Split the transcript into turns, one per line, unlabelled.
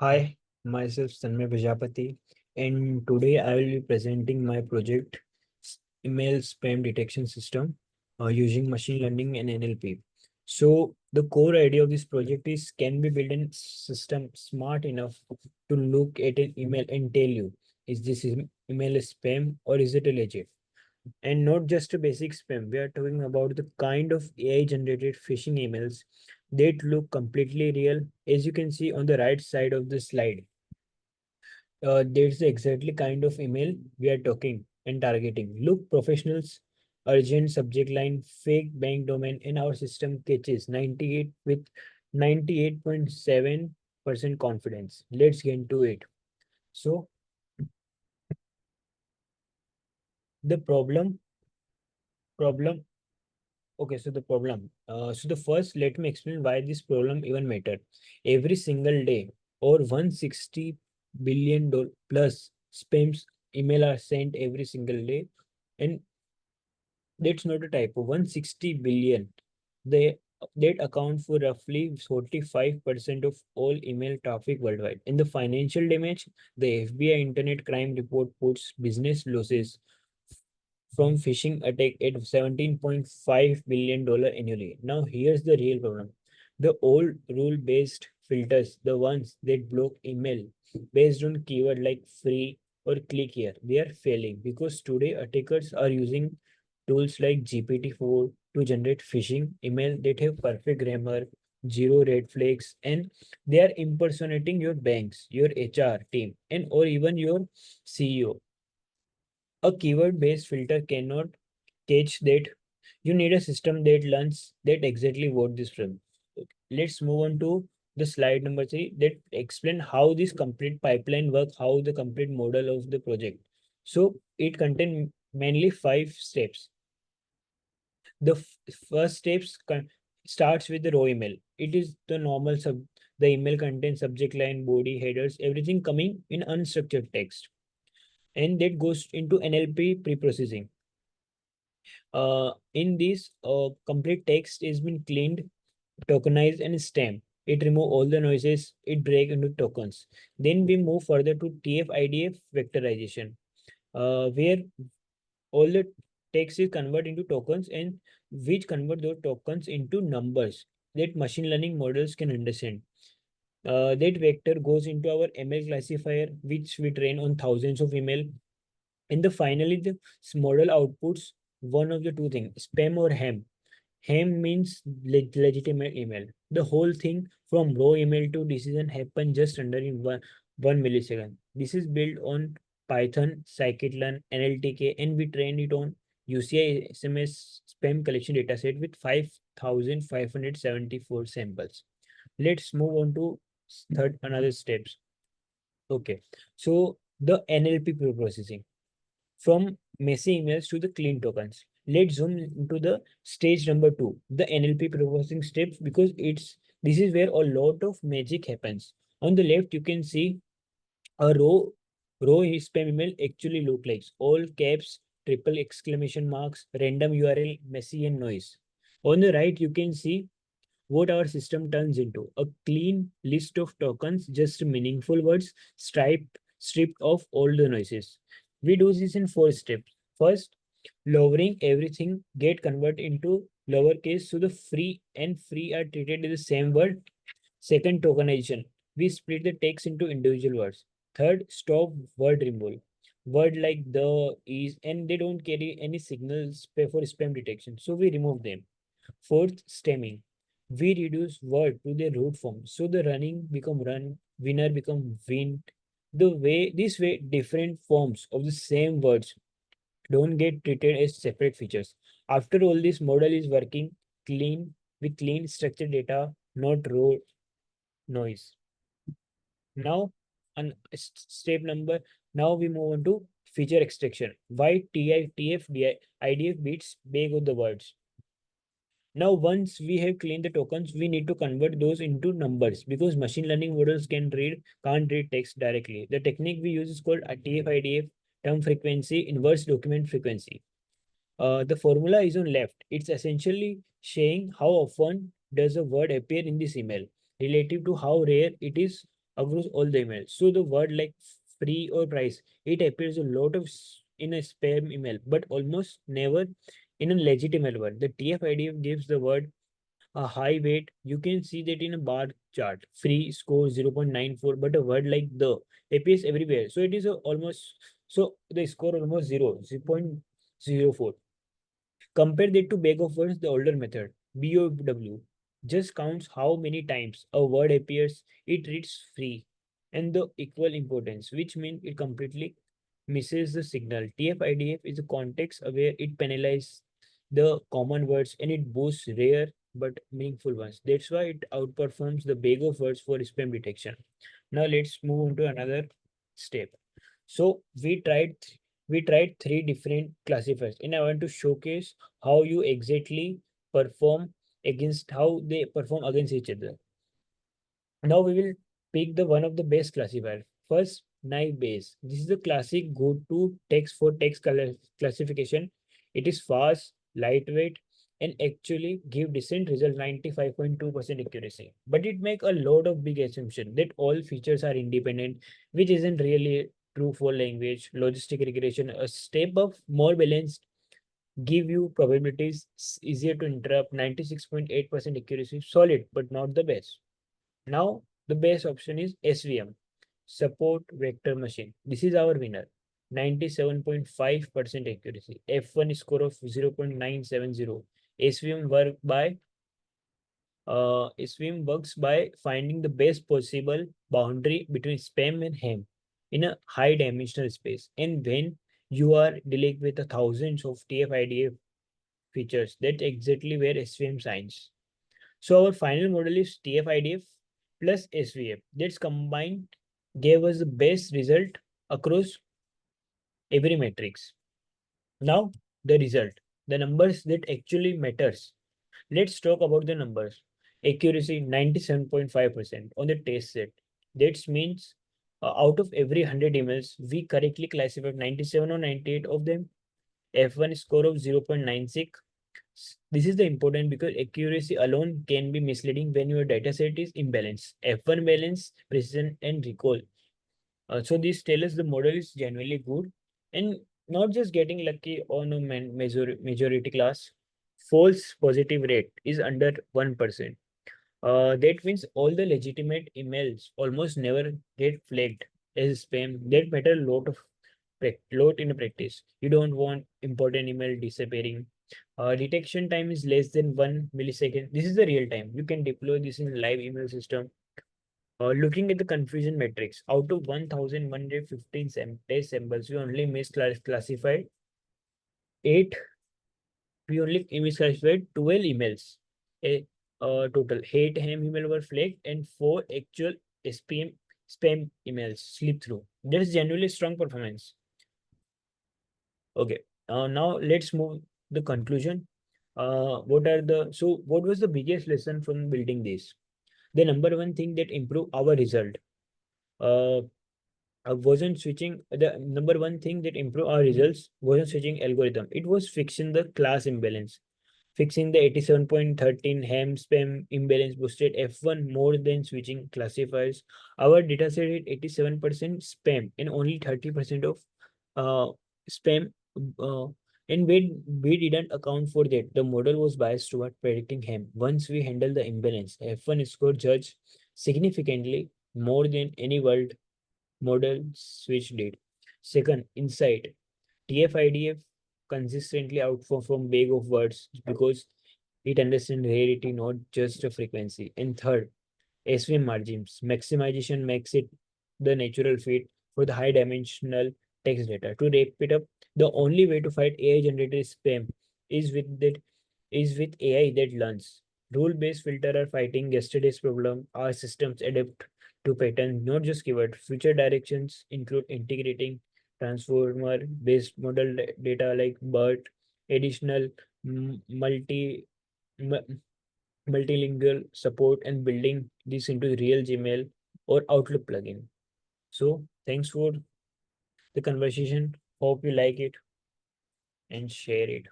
Hi, myself Tanmay Prajapati, and today I will be presenting my project email spam detection system using machine learning and NLP. So the core idea of this project is can we build a system smart enough to look at an email and tell you is this email a spam or is it a legit? And not just a basic spam. We are talking about the kind of AI generated phishing emails that look completely real. As you can see on the right side of the slide, that's the exactly kind of email we are talking and targeting. Look, professionals, urgent subject line, fake bank domain, and our system catches 98 with 98.7% confidence. Let's get into it. So the problem Okay, so the problem. So the first, let me explain why this problem even matter. Every single day, or 160 billion plus spams email are sent every single day, and that's not a typo. 160 billion. They that account for roughly 45% of all email traffic worldwide. In the financial damage, the FBI Internet Crime Report puts business losses from phishing attack at $17.5 billion annually. Now, here's the real problem. The old rule-based filters, the ones that block email based on keyword like free or click here, they are failing because today attackers are using tools like GPT-4 to generate phishing email that have perfect grammar, zero red flags, and they are impersonating your banks, your HR team, and or even your CEO. A keyword-based filter cannot catch that. You need a system that learns that exactly what this from. Let's move on to the slide number 3 that explain how this complete pipeline work, how the complete model of the project. So it contain mainly 5 steps. The first starts with the raw email. It is the normal the email contains subject line, body, headers, everything coming in unstructured text, and that goes into NLP preprocessing. In this, complete text is been cleaned, tokenized, and stamped. It remove all the noises. It break into tokens. Then we move further to TF-IDF vectorization, where all the text is converted into tokens and which convert those tokens into numbers that machine learning models can understand. That vector goes into our ML classifier, which we train on thousands of email. And the finally, the model outputs one of the two things, spam or ham. Ham means legitimate email. The whole thing from raw email to decision happen just under in one millisecond. This is built on Python, scikit-learn, NLTK, and we train it on UCI SMS Spam Collection dataset with 5,574 samples. Let's move on to third another steps. Okay, so the NLP processing from messy emails to the clean tokens. Let's zoom into the stage number 2, the NLP processing steps, because this is where a lot of magic happens. On the left, you can see a row spam email actually look like all caps, triple exclamation marks, random URL, messy and noise. On the right, you can see what our system turns into a clean list of tokens, just meaningful words, stripped of all the noises. We do this in 4 steps. First, lowering everything get converted into lowercase so the free are treated as the same word. Second, tokenization. We split the text into individual words. Third, stop word removal. Word like the, is, and they don't carry any signals for spam detection. So we remove them. Fourth, stemming. We reduce word to their root form. So the running become run, winner become win. This way, different forms of the same words don't get treated as separate features. After all, this model is working clean with clean structured data, not raw noise. Now, on step number, now we move on to feature extraction. Why IDF beats big of the words. Now, once we have cleaned the tokens, we need to convert those into numbers because machine learning models can't read text directly. The technique we use is called a TF-IDF, term frequency, inverse document frequency. The formula is on left. It's essentially saying how often does a word appear in this email relative to how rare it is across all the emails. So the word like free or price, it appears a lot of in a spam email, but almost never in a legitimate word. The TF-IDF gives the word a high weight. You can see that in a bar chart. Free score 0.94, but a word like the appears everywhere. So it is a almost, so the score almost 0.04. Compare that to bag of words, the older method, BOW, just counts how many times a word appears, it reads free and the equal importance, which means it completely misses the signal. TF-IDF is a context aware, it penalizes the common words and it boosts rare but meaningful ones. That's why it outperforms the bag of words for spam detection. Now let's move on to another step. So we tried three different classifiers, and I want to showcase how you exactly perform how they perform against each other. Now we will pick the one of the best classifier. First, knife base. This is the classic go-to text for text classification. It is fast, lightweight, and actually give decent result 95.2% accuracy. But it make a lot of big assumption that all features are independent, which isn't really true for language. Logistic regression, a step of more balanced, give you probabilities easier to interrupt, 96.8% accuracy, solid, but not the best. Now, the best option is SVM, Support Vector Machine. This is our winner. 97.5% accuracy. F1 score of 0.970. SVM works by finding the best possible boundary between spam and ham in a high dimensional space. And when you are dealing with the thousands of TF-IDF features, that's exactly where SVM shines. So our final model is TF-IDF plus SVM. That's combined gave us the best result across every matrix. Now the result, the numbers that actually matters. Let's talk about the numbers. Accuracy 97.5% on the test set. That means out of every 100 emails, we correctly classified 97 or 98 of them. F1 score of 0.96. This is the important because accuracy alone can be misleading when your dataset is imbalanced. F1 balance, precision, and recall. So this tells us the model is genuinely good and not just getting lucky on a majority class. False positive rate is under 1%. That means all the legitimate emails almost never get flagged as spam. That matter a lot of lot in practice. You don't want important email disappearing. Detection time is less than 1 millisecond. This is the real time. You can deploy this in live email system. Looking at the confusion matrix, out of 1,115 test samples, we only misclassified 8. We only misclassified 12 emails. A total 8 ham email were flagged and 4 actual spam emails slipped through. That is genuinely strong performance. Okay. Now let's move the conclusion. What was the biggest lesson from building this? The number one thing that improved our result. Uh, wasn't switching the number one thing that improved our results wasn't switching algorithm. It was fixing the class imbalance. Fixing the 87.13 ham spam imbalance boosted F1 more than switching classifiers. Our dataset hit 87% spam and only 30% of uh, spam. Uh, and we didn't account for that. The model was biased toward predicting ham. Once we handle the imbalance, F1 score judged significantly more than any world model switch did. Second, insight. TF-IDF consistently outperform bag of words because it understands rarity, not just a frequency. And third, SVM margins. Maximization makes it the natural fit for the high dimensional text data. To wrap it up, the only way to fight AI generated spam is with AI that learns. Rule-based filter are fighting yesterday's problem. Our systems adapt to pattern, not just keyword. Future directions include integrating transformer-based model data like BERT, additional multilingual support, and building this into real Gmail or Outlook plugin. So thanks for the conversation. Hope you like it and share it.